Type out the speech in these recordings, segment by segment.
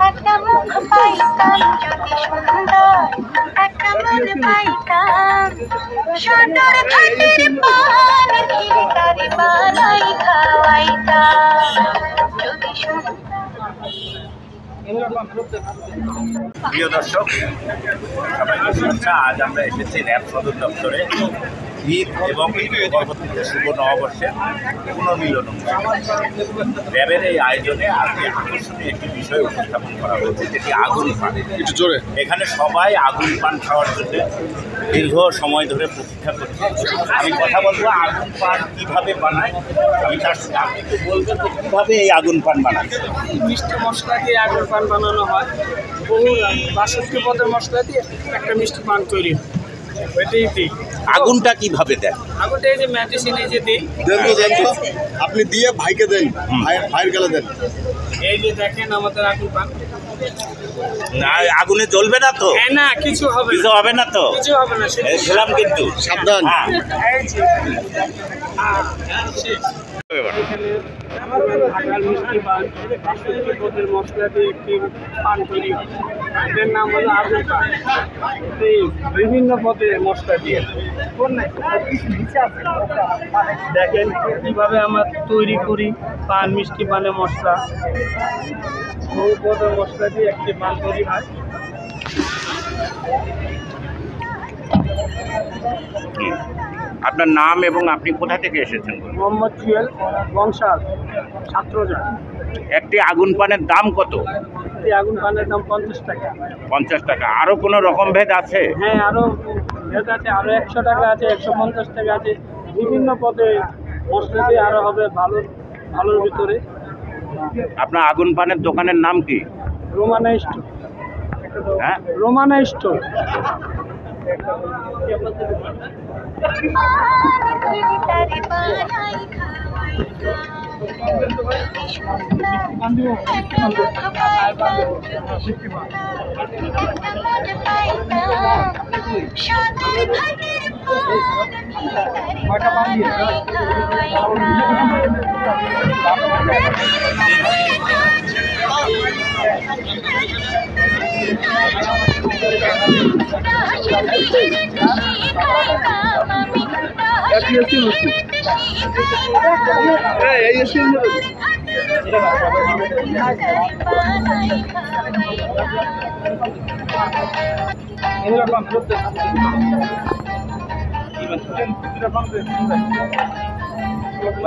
একটা মুখ পাইতাম যদি সুন্দর, একটা মন পাইতাম সুন্দর ঘাটের পান ঘিরে তারে বানাই খাওয়াইতাম যদি সুন্দর। প্রিয় দর্শক, সবাইকে শুভেচ্ছা। আজ আমরা এসেছি র্যাব সদর দপ্তরে ঈদ এবং পরবর্তীতে শুভ নববর্ষের পুনর্মিলন র্যাবের এই আয়োজনে আজকে আকর্ষণীয় একটি বিষয় উপস্থাপন করা হয়েছে, যেটি আগুন পান। এখানে সবাই আগুন পান খাওয়ার জন্য দীর্ঘ সময় ধরে প্রতীক্ষা করছে। আমি কথা বলবো আগুন পান কীভাবে বানায়, আমি তার সাথে আপনি একটু বলবেন যে কীভাবে এই আগুন পান বানায়। মিষ্টি মশলা দিয়ে আগুন পান বানানো হয়। বহু ৬২ পদের মশলা দিয়ে একটা মিষ্টি পান তৈরি হয়, ওইটাই দিই। আগুনটা কিভাবে দেন? আগুনটা এই যে মেডিসিন এই যে দিই, আপনি দিয়ে ভাইকে দেন, ভাইয়ের গেলে দেন। এই যে দেখেন আমাদের আগুন পান। না, আগুনে জ্বলবে না তো? না, কিছু হবে কিছু হবে না তো? কিছু হবে না, খেলাম কিন্তু সাবধান। এই যে ঢাকার মিষ্টি পান ৬২ পদের মশলা দিয়ে একটি পান তৈরি হয়। এটার নাম হলো আগুন পান। এই বিভিন্ন পদের মশলা দিয়ে দেখেন কীভাবে আমরা তৈরি করি পান, মিষ্টি পানে মশলা, বহু পদের মশলা দিয়ে একটি পান তৈরি হয়। আপনার নাম এবং আপনি কোথা থেকে এসেছেন? মোহাম্মদ জুয়েল, বংশাল, ছাত্রজা। একটি আগুন পানের দাম কত? এই আগুন পানের দাম ৫০ টাকা। ৫০ টাকা। আরও কোনো রকম ভেদ আছে? হ্যাঁ, আরও ভেদ আছে, আরও ১০০ টাকা আছে, ১৫০ টাকা আছে। বিভিন্ন পদে মশলা দিয়ে আরও হবে ভালোর ভিতরে। আপনার আগুন পানের দোকানের নাম কি? রোমানা স্টোর। হ্যাঁ, রোমানা স্টোর। তারে বানাই খাওয়াইতাম একটা মুখ পাইতাম যদি সুন্দর, একটা মন পাইতাম সুন্দর ঘাটের পান ঘিরে তারে বানাই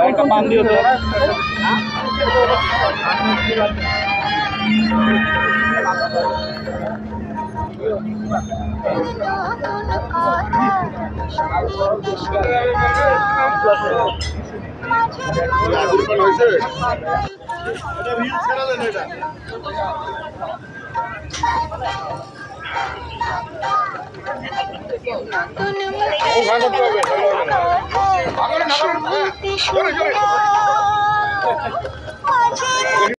একটা পান দিয়ে দেবো। নতুন